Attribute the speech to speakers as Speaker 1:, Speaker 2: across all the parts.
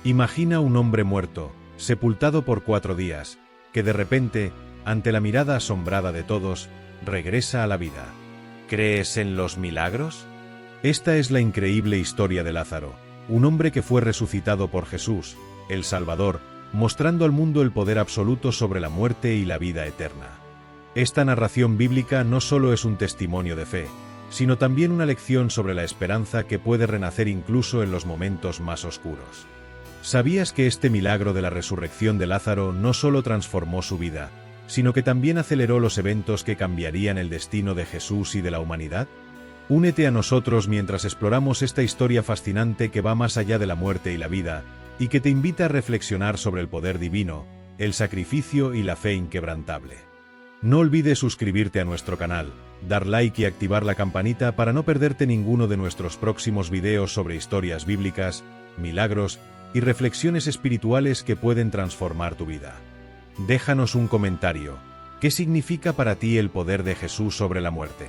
Speaker 1: Imagina un hombre muerto, sepultado por 4 días, que de repente, ante la mirada asombrada de todos, regresa a la vida. ¿Crees en los milagros? Esta es la increíble historia de Lázaro, un hombre que fue resucitado por Jesús, el Salvador, mostrando al mundo el poder absoluto sobre la muerte y la vida eterna. Esta narración bíblica no solo es un testimonio de fe, sino también una lección sobre la esperanza que puede renacer incluso en los momentos más oscuros. ¿Sabías que este milagro de la resurrección de Lázaro no solo transformó su vida, sino que también aceleró los eventos que cambiarían el destino de Jesús y de la humanidad? Únete a nosotros mientras exploramos esta historia fascinante que va más allá de la muerte y la vida, y que te invita a reflexionar sobre el poder divino, el sacrificio y la fe inquebrantable. No olvides suscribirte a nuestro canal, dar like y activar la campanita para no perderte ninguno de nuestros próximos videos sobre historias bíblicas, milagros y reflexiones espirituales que pueden transformar tu vida. Déjanos un comentario. ¿Qué significa para ti el poder de Jesús sobre la muerte?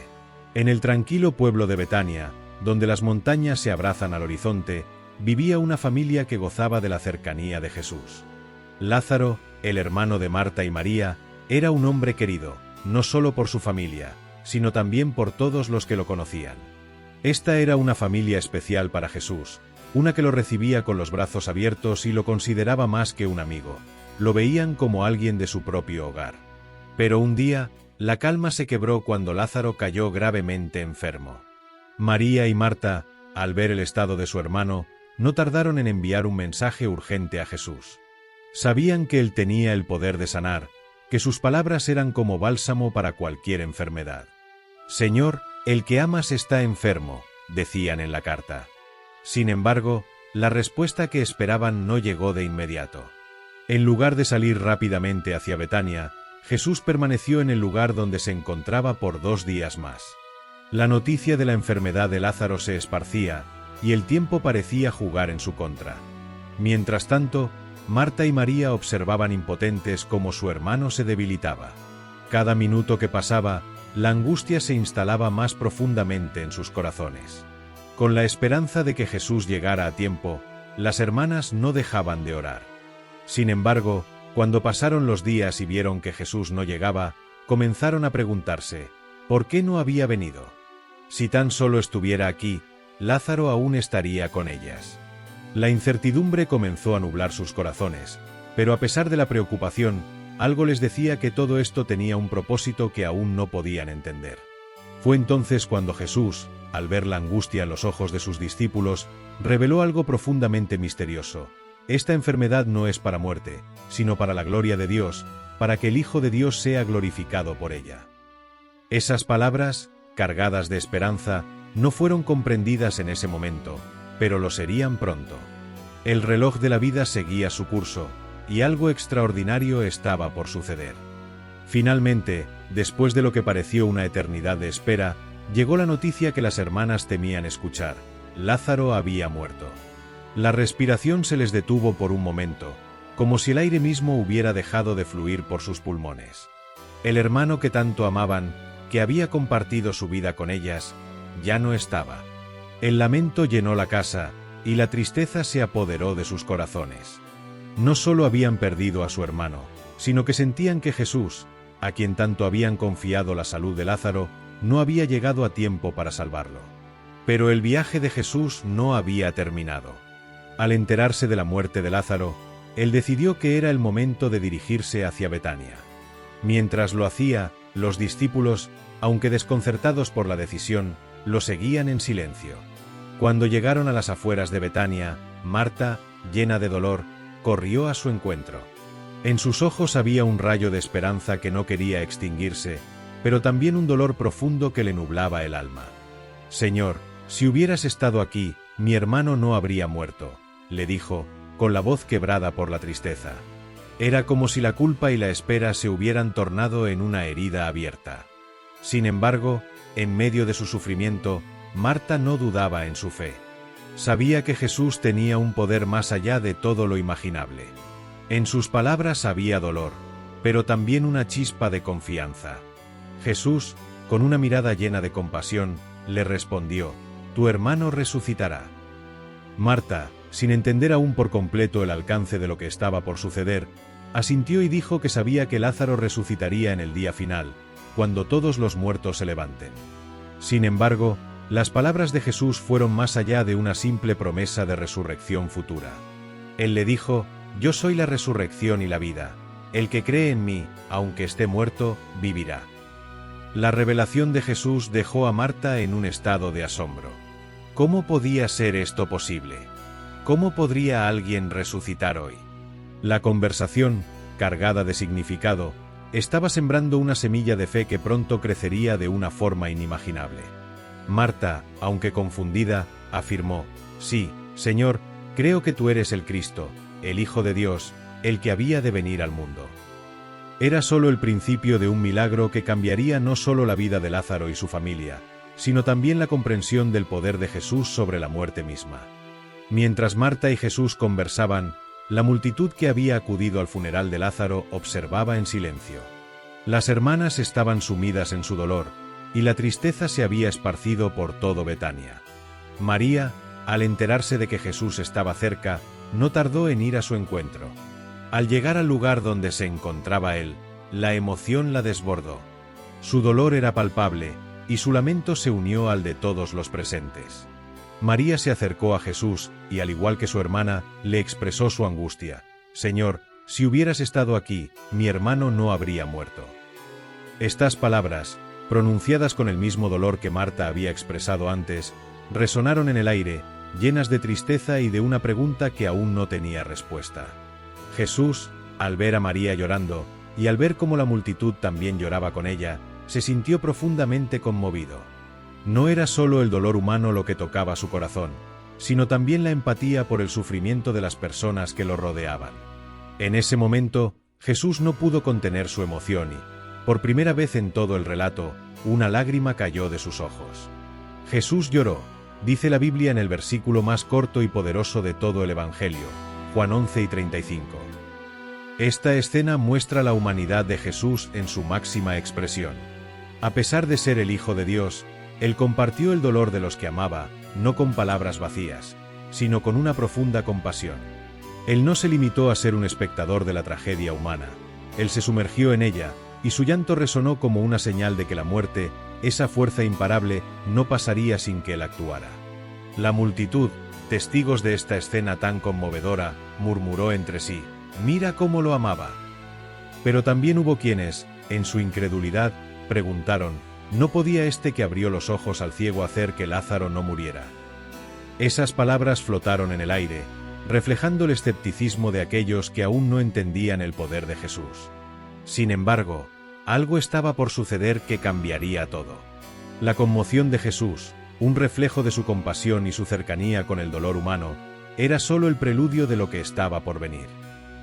Speaker 1: En el tranquilo pueblo de Betania, donde las montañas se abrazan al horizonte, vivía una familia que gozaba de la cercanía de Jesús. Lázaro, el hermano de Marta y María, era un hombre querido, no solo por su familia, sino también por todos los que lo conocían. Esta era una familia especial para Jesús, una que lo recibía con los brazos abiertos y lo consideraba más que un amigo. Lo veían como alguien de su propio hogar. Pero un día, la calma se quebró cuando Lázaro cayó gravemente enfermo. María y Marta, al ver el estado de su hermano, no tardaron en enviar un mensaje urgente a Jesús. Sabían que él tenía el poder de sanar, que sus palabras eran como bálsamo para cualquier enfermedad. «Señor, el que amas está enfermo», decían en la carta. Sin embargo, la respuesta que esperaban no llegó de inmediato. En lugar de salir rápidamente hacia Betania, Jesús permaneció en el lugar donde se encontraba por 2 días más. La noticia de la enfermedad de Lázaro se esparcía, y el tiempo parecía jugar en su contra. Mientras tanto, Marta y María observaban impotentes cómo su hermano se debilitaba. Cada minuto que pasaba, la angustia se instalaba más profundamente en sus corazones. Con la esperanza de que Jesús llegara a tiempo, las hermanas no dejaban de orar. Sin embargo, cuando pasaron los días y vieron que Jesús no llegaba, comenzaron a preguntarse, ¿por qué no había venido? Si tan solo estuviera aquí, Lázaro aún estaría con ellas. La incertidumbre comenzó a nublar sus corazones, pero a pesar de la preocupación, algo les decía que todo esto tenía un propósito que aún no podían entender. Fue entonces cuando Jesús, al ver la angustia en los ojos de sus discípulos, reveló algo profundamente misterioso. Esta enfermedad no es para muerte, sino para la gloria de Dios, para que el Hijo de Dios sea glorificado por ella. Esas palabras, cargadas de esperanza, no fueron comprendidas en ese momento, pero lo serían pronto. El reloj de la vida seguía su curso, y algo extraordinario estaba por suceder. Finalmente, después de lo que pareció una eternidad de espera, llegó la noticia que las hermanas temían escuchar: Lázaro había muerto. La respiración se les detuvo por un momento, como si el aire mismo hubiera dejado de fluir por sus pulmones. El hermano que tanto amaban, que había compartido su vida con ellas, ya no estaba. El lamento llenó la casa, y la tristeza se apoderó de sus corazones. No solo habían perdido a su hermano, sino que sentían que Jesús, a quien tanto habían confiado la salud de Lázaro, no había llegado a tiempo para salvarlo. Pero el viaje de Jesús no había terminado. Al enterarse de la muerte de Lázaro, él decidió que era el momento de dirigirse hacia Betania. Mientras lo hacía, los discípulos, aunque desconcertados por la decisión, lo seguían en silencio. Cuando llegaron a las afueras de Betania, Marta, llena de dolor, corrió a su encuentro. En sus ojos había un rayo de esperanza que no quería extinguirse, pero también un dolor profundo que le nublaba el alma. «Señor, si hubieras estado aquí, mi hermano no habría muerto», le dijo, con la voz quebrada por la tristeza. Era como si la culpa y la espera se hubieran tornado en una herida abierta. Sin embargo, en medio de su sufrimiento, Marta no dudaba en su fe. Sabía que Jesús tenía un poder más allá de todo lo imaginable. En sus palabras había dolor, pero también una chispa de confianza. Jesús, con una mirada llena de compasión, le respondió: «Tu hermano resucitará». «Marta, sin entender aún por completo el alcance de lo que estaba por suceder, asintió y dijo que sabía que Lázaro resucitaría en el día final, cuando todos los muertos se levanten. Sin embargo, las palabras de Jesús fueron más allá de una simple promesa de resurrección futura. Él le dijo: «Yo soy la resurrección y la vida. El que cree en mí, aunque esté muerto, vivirá». La revelación de Jesús dejó a Marta en un estado de asombro. ¿Cómo podía ser esto posible? ¿Cómo podría alguien resucitar hoy? La conversación, cargada de significado, estaba sembrando una semilla de fe que pronto crecería de una forma inimaginable. Marta, aunque confundida, afirmó: «Sí, Señor, creo que tú eres el Cristo, el Hijo de Dios, el que había de venir al mundo». Era solo el principio de un milagro que cambiaría no solo la vida de Lázaro y su familia, sino también la comprensión del poder de Jesús sobre la muerte misma. Mientras Marta y Jesús conversaban, la multitud que había acudido al funeral de Lázaro observaba en silencio. Las hermanas estaban sumidas en su dolor, y la tristeza se había esparcido por todo Betania. María, al enterarse de que Jesús estaba cerca, no tardó en ir a su encuentro. Al llegar al lugar donde se encontraba él, la emoción la desbordó. Su dolor era palpable, y su lamento se unió al de todos los presentes. María se acercó a Jesús, y al igual que su hermana, le expresó su angustia: «Señor, si hubieras estado aquí, mi hermano no habría muerto». Estas palabras, pronunciadas con el mismo dolor que Marta había expresado antes, resonaron en el aire, llenas de tristeza y de una pregunta que aún no tenía respuesta. Jesús, al ver a María llorando, y al ver cómo la multitud también lloraba con ella, se sintió profundamente conmovido. No era solo el dolor humano lo que tocaba su corazón, sino también la empatía por el sufrimiento de las personas que lo rodeaban. En ese momento, Jesús no pudo contener su emoción y, por primera vez en todo el relato, una lágrima cayó de sus ojos. Jesús lloró, dice la Biblia en el versículo más corto y poderoso de todo el Evangelio, Juan 11:35. Esta escena muestra la humanidad de Jesús en su máxima expresión. A pesar de ser el Hijo de Dios, Él compartió el dolor de los que amaba, no con palabras vacías, sino con una profunda compasión. Él no se limitó a ser un espectador de la tragedia humana. Él se sumergió en ella, y su llanto resonó como una señal de que la muerte, esa fuerza imparable, no pasaría sin que Él actuara. La multitud, testigos de esta escena tan conmovedora, murmuró entre sí: «Mira cómo lo amaba». Pero también hubo quienes, en su incredulidad, preguntaron: ¿no podía este que abrió los ojos al ciego hacer que Lázaro no muriera? Esas palabras flotaron en el aire, reflejando el escepticismo de aquellos que aún no entendían el poder de Jesús. Sin embargo, algo estaba por suceder que cambiaría todo. La conmoción de Jesús, un reflejo de su compasión y su cercanía con el dolor humano, era solo el preludio de lo que estaba por venir.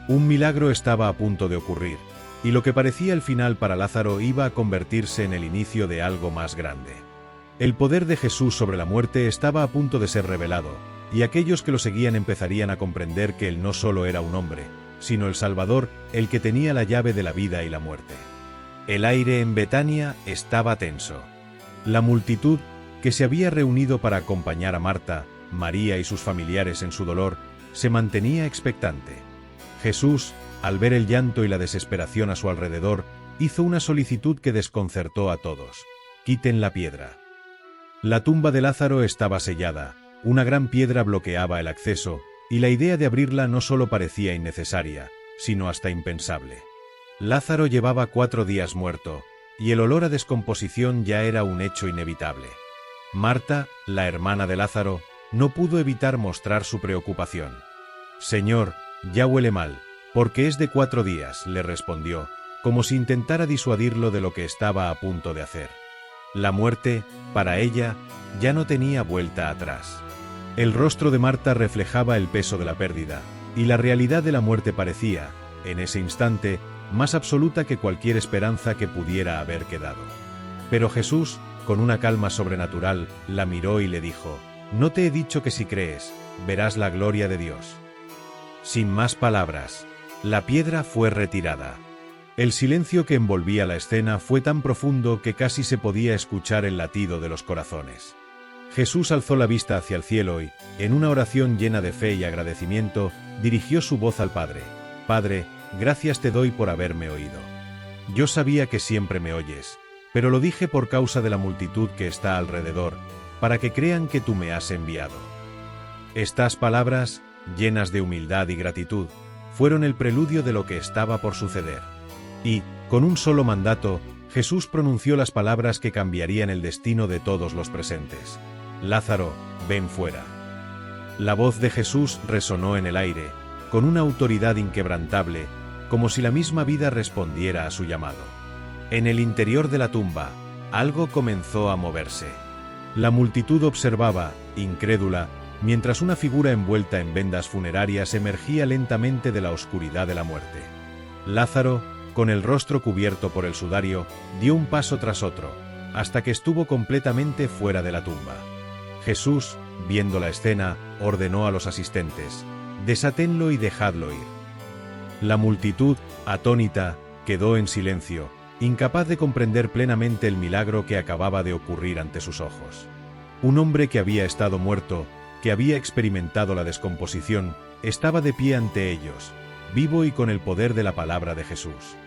Speaker 1: Un milagro estaba a punto de ocurrir, y lo que parecía el final para Lázaro iba a convertirse en el inicio de algo más grande. El poder de Jesús sobre la muerte estaba a punto de ser revelado, y aquellos que lo seguían empezarían a comprender que él no solo era un hombre, sino el Salvador, el que tenía la llave de la vida y la muerte. El aire en Betania estaba tenso. La multitud, que se había reunido para acompañar a Marta, María y sus familiares en su dolor, se mantenía expectante. Jesús, al ver el llanto y la desesperación a su alrededor, hizo una solicitud que desconcertó a todos: «Quiten la piedra». La tumba de Lázaro estaba sellada, una gran piedra bloqueaba el acceso, y la idea de abrirla no solo parecía innecesaria, sino hasta impensable. Lázaro llevaba 4 días muerto, y el olor a descomposición ya era un hecho inevitable. Marta, la hermana de Lázaro, no pudo evitar mostrar su preocupación. «Señor, ya huele mal, porque es de 4 días», le respondió, como si intentara disuadirlo de lo que estaba a punto de hacer. La muerte, para ella, ya no tenía vuelta atrás. El rostro de Marta reflejaba el peso de la pérdida, y la realidad de la muerte parecía, en ese instante, más absoluta que cualquier esperanza que pudiera haber quedado. Pero Jesús, con una calma sobrenatural, la miró y le dijo: «¿No te he dicho que si crees, verás la gloria de Dios?». Sin más palabras, la piedra fue retirada. El silencio que envolvía la escena fue tan profundo que casi se podía escuchar el latido de los corazones. Jesús alzó la vista hacia el cielo y, en una oración llena de fe y agradecimiento, dirigió su voz al Padre. Padre, gracias te doy por haberme oído. Yo sabía que siempre me oyes, pero lo dije por causa de la multitud que está alrededor, para que crean que tú me has enviado. Estas palabras, llenas de humildad y gratitud, fueron el preludio de lo que estaba por suceder. Y, con un solo mandato, Jesús pronunció las palabras que cambiarían el destino de todos los presentes. Lázaro, ven fuera. La voz de Jesús resonó en el aire, con una autoridad inquebrantable, como si la misma vida respondiera a su llamado. En el interior de la tumba, algo comenzó a moverse. La multitud observaba, incrédula, mientras una figura envuelta en vendas funerarias emergía lentamente de la oscuridad de la muerte. Lázaro, con el rostro cubierto por el sudario, dio un paso tras otro, hasta que estuvo completamente fuera de la tumba. Jesús, viendo la escena, ordenó a los asistentes: «Desátenlo y dejadlo ir». La multitud, atónita, quedó en silencio, incapaz de comprender plenamente el milagro que acababa de ocurrir ante sus ojos. Un hombre que había estado muerto, que había experimentado la descomposición, estaba de pie ante ellos, vivo y con el poder de la palabra de Jesús.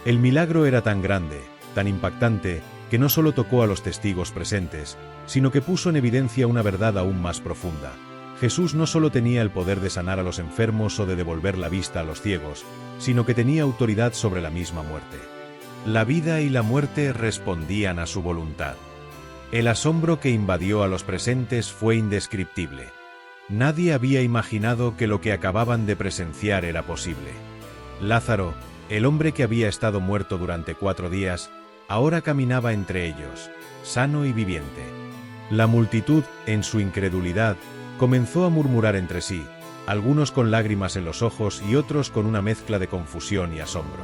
Speaker 1: El milagro era tan grande, tan impactante, que no solo tocó a los testigos presentes, sino que puso en evidencia una verdad aún más profunda. Jesús no solo tenía el poder de sanar a los enfermos o de devolver la vista a los ciegos, sino que tenía autoridad sobre la misma muerte. La vida y la muerte respondían a su voluntad. El asombro que invadió a los presentes fue indescriptible. Nadie había imaginado que lo que acababan de presenciar era posible. Lázaro, el hombre que había estado muerto durante 4 días, ahora caminaba entre ellos, sano y viviente. La multitud, en su incredulidad, comenzó a murmurar entre sí, algunos con lágrimas en los ojos y otros con una mezcla de confusión y asombro.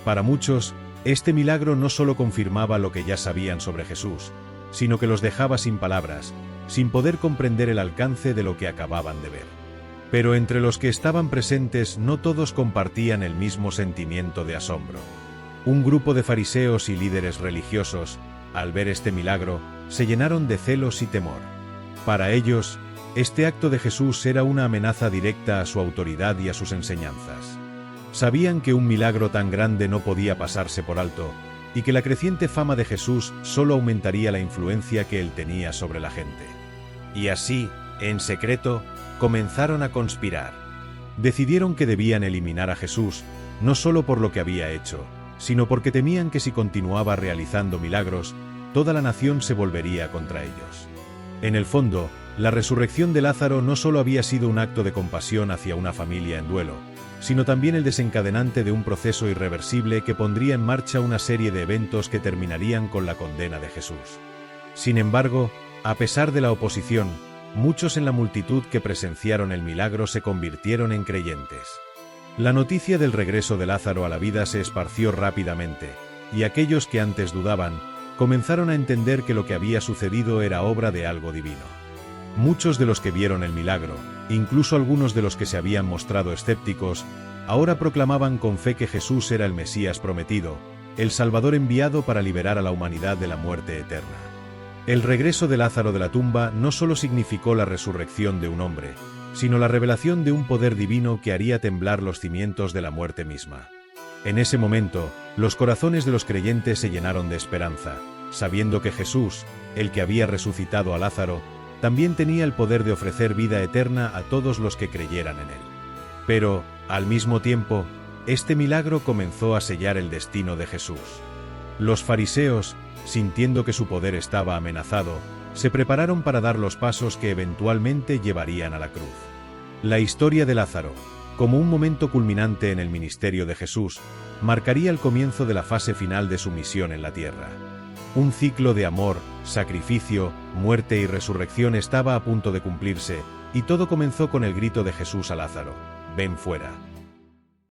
Speaker 1: Para muchos, este milagro no solo confirmaba lo que ya sabían sobre Jesús, sino que los dejaba sin palabras, sin poder comprender el alcance de lo que acababan de ver. Pero entre los que estaban presentes no todos compartían el mismo sentimiento de asombro. Un grupo de fariseos y líderes religiosos, al ver este milagro, se llenaron de celos y temor. Para ellos, este acto de Jesús era una amenaza directa a su autoridad y a sus enseñanzas. Sabían que un milagro tan grande no podía pasarse por alto, y que la creciente fama de Jesús solo aumentaría la influencia que él tenía sobre la gente. Y así, en secreto, comenzaron a conspirar. Decidieron que debían eliminar a Jesús, no solo por lo que había hecho, sino porque temían que si continuaba realizando milagros, toda la nación se volvería contra ellos. En el fondo, la resurrección de Lázaro no solo había sido un acto de compasión hacia una familia en duelo, sino también el desencadenante de un proceso irreversible que pondría en marcha una serie de eventos que terminarían con la condena de Jesús. Sin embargo, a pesar de la oposición, muchos en la multitud que presenciaron el milagro se convirtieron en creyentes. La noticia del regreso de Lázaro a la vida se esparció rápidamente, y aquellos que antes dudaban, comenzaron a entender que lo que había sucedido era obra de algo divino. Muchos de los que vieron el milagro, incluso algunos de los que se habían mostrado escépticos, ahora proclamaban con fe que Jesús era el Mesías prometido, el Salvador enviado para liberar a la humanidad de la muerte eterna. El regreso de Lázaro de la tumba no solo significó la resurrección de un hombre, sino la revelación de un poder divino que haría temblar los cimientos de la muerte misma. En ese momento, los corazones de los creyentes se llenaron de esperanza, sabiendo que Jesús, el que había resucitado a Lázaro, también tenía el poder de ofrecer vida eterna a todos los que creyeran en él. Pero, al mismo tiempo, este milagro comenzó a sellar el destino de Jesús. Los fariseos, sintiendo que su poder estaba amenazado, se prepararon para dar los pasos que eventualmente llevarían a la cruz. La historia de Lázaro, como un momento culminante en el ministerio de Jesús, marcaría el comienzo de la fase final de su misión en la tierra. Un ciclo de amor, sacrificio, muerte y resurrección estaba a punto de cumplirse, y todo comenzó con el grito de Jesús a Lázaro: «Ven fuera».